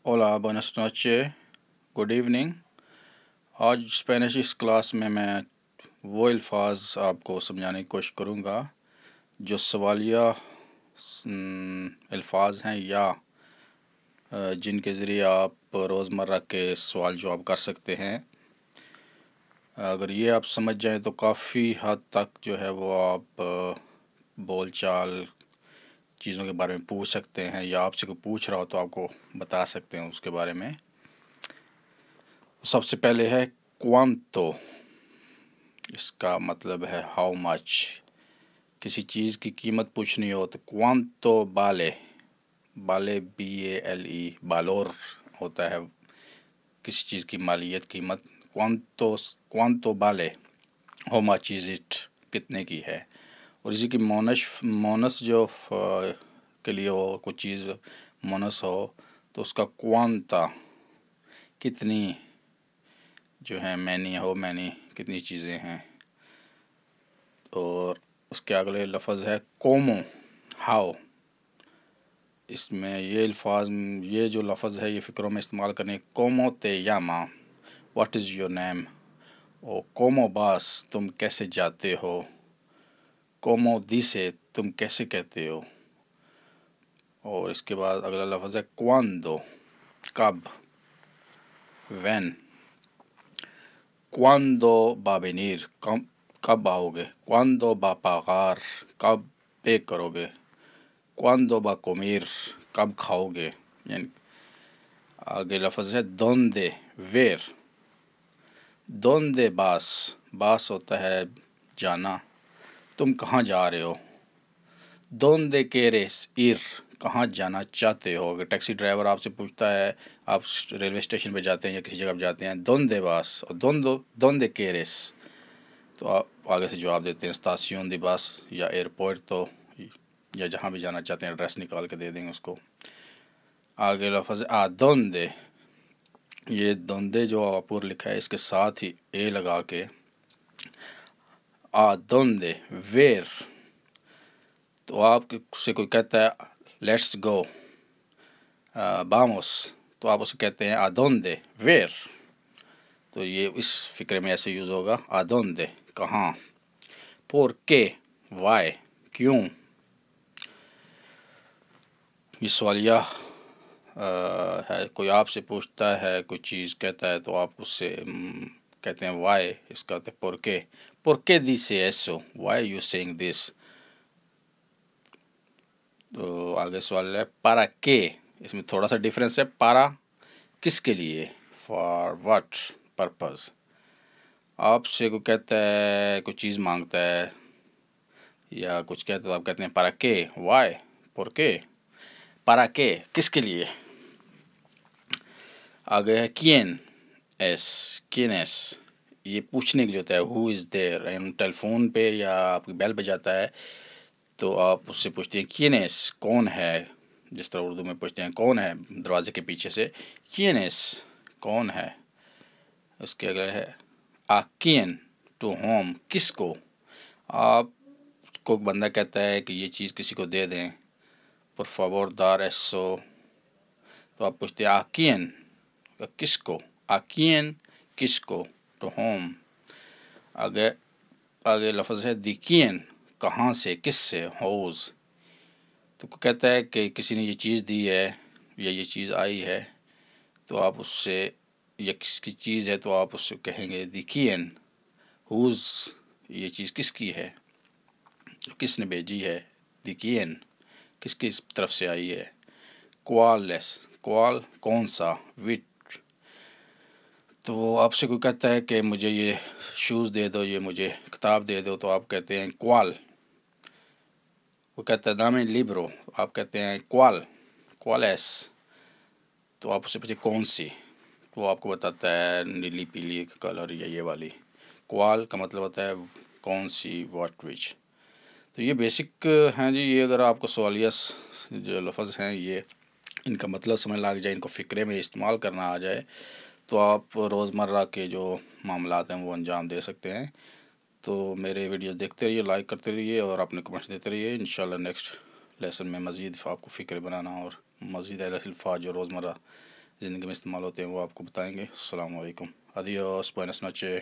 Hola, buenas noches, good evening. आज Spanish इस class में मैं वो अल्फाज आपको समझाने की कोशिश करूँगा जो सवालिया अल्फाज हैं या जिनके ज़रिए आप रोज़मर्रा के सवाल जवाब कर सकते हैं। अगर ये आप समझ जाएं तो काफ़ी हद तक जो है वो आप बोल चाल चीज़ों के बारे में पूछ सकते हैं, या आपसे कोई पूछ रहा हो तो आपको बता सकते हैं उसके बारे में। सबसे पहले है क्वांतो। इसका मतलब है हाउ मच। किसी चीज़ की कीमत पूछनी हो तो क्वांतो बाले, बाले BALE, बालोर होता है किसी चीज़ की मालियत, कीमत। क्वांतो बाले, हाउ मच इज़ इट, कितने की है। और इसी की मोनस जो के लिए हो, कोई चीज़ मोनस हो तो उसका क्वांता, कितनी जो है, मैनी कितनी चीज़ें हैं। और उसके अगले लफ्ज़ है कोमो, हाउ। इसमें ये जो लफ्ज़ है ये फ़िक्रों में इस्तेमाल करने। कोमो ते यामा, व्हाट इज़ योर नेम। और कोमो बास, तुम कैसे जाते हो। कोमो दिसे, तुम कैसे कहते हो। और इसके बाद अगला लफ्ज़ है क्वांदो, कब, व्हेन। क्वांदो बाबेनीर, कब आओगे। क्वांदो बा पागार, कब पे करोगे। क्वांदो बा कोमीर, कब खाओगे। यानी आगे लफ्ज़ है दोंदे, वेर। दोंदे बास होता है जाना, तुम कहाँ जा रहे हो। दोंदे केरेस इर, कहाँ जाना चाहते हो। अगर टैक्सी ड्राइवर आपसे पूछता है, आप रेलवे स्टेशन पे जाते हैं या किसी जगह पे जाते हैं, दोंदे बास और दोंदे केरेस, तो आप आगे से जवाब देते हैं स्तासियों दी बास, या एयरपोर्ट, तो या जहाँ भी जाना चाहते हैं एड्रेस निकाल के दे देंगे उसको। आगे लफ्ज़ आ दोंदे, ये दोंदे जो ऊपर लिखा है इसके साथ ही ए लगा के आ दोंदे, वेर। तो आपसे कोई कहता है लेट्स गो, बामोस, तो आप उसे कहते हैं आदोंदे, वेर। तो ये इस फिक्रे में ऐसे यूज़ होगा, आदोंदे, कहाँ। por qué, वाई, क्यों। ये सवालिया है। कोई आपसे पूछता है, कोई चीज़ कहता है तो आप उससे कहते हैं वाई, इसका होता है por qué dice eso, why are you saying this। तो आगे सवाल है para qué। इसमें थोड़ा सा डिफरेंस है, para किसके लिए, फॉर व्हाट पर्पस। आपसे कोई कहता है, कोई चीज़ मांगता है या कुछ कहता है तो आप कहते हैं para qué, Y, por qué, para qué, किसके लिए। आगे है quién es, quién es, ये पूछने के लिए होता है who is there। टेलीफोन पे या आपकी बेल बजाता है तो आप उससे पूछते हैं quién es, कौन है। जिस तरह उर्दू में पूछते हैं कौन है दरवाजे के पीछे से, quién es, कौन है। उसके अगले है a quién, टू होम, किसको। आपको बंदा कहता है कि ये चीज़ किसी को दे दें, por favor dar eso, तो आप पूछते हैं a quién, किसको, a quién, किसको, टू होम। आगे लफ्ज़ है दी quién, कहाँ से, किससे, होज़। तो कहता है कि किसी ने ये चीज़ दी है या ये चीज़ आई है, तो आप उससे, या किसकी चीज़ है तो आप उससे कहेंगे दी quién, हुज़, ये चीज़ किसकी है, तो किसने भेजी है। दी quién, किसकी तरफ से आई है। क्वालेस, क्वाल, कौन सा, विट। तो आपसे कोई कहता है कि मुझे ये शूज़ दे दो, ये मुझे किताब दे दो, तो आप कहते हैं क्वाल। वो कहता है दामे लिब्रो, आप कहते हैं क्वाल, क्वालेस। तो आप उससे पूछे कौन सी, तो वो आपको बताता है नीली पीली कलर या ये वाली। क्वाल का मतलब होता है कौन सी, व्हाट, विच। तो ये बेसिक हैं जी। ये अगर आपको सवालिया जो लफ्ज़ हैं ये इनका मतलब समझ लग जाए, इनको फ़िक्रे में इस्तेमाल करना आ जाए, तो आप रोज़मर्रा के जो मामलात हैं वो अंजाम दे सकते हैं। तो मेरे वीडियो देखते रहिए, लाइक करते रहिए और अपने कमेंट्स देते रहिए। इंशाल्लाह नेक्स्ट लेसन में मज़ीद आपको फ़िक्र बनाना और मज़ीद अल्फाज जो रोज़मर्रा زندگی میں استعمال ہوتے ہیں وہ آپ کو بتائیں گے۔ السلام علیکم، ادیوس، بوینس نوچے۔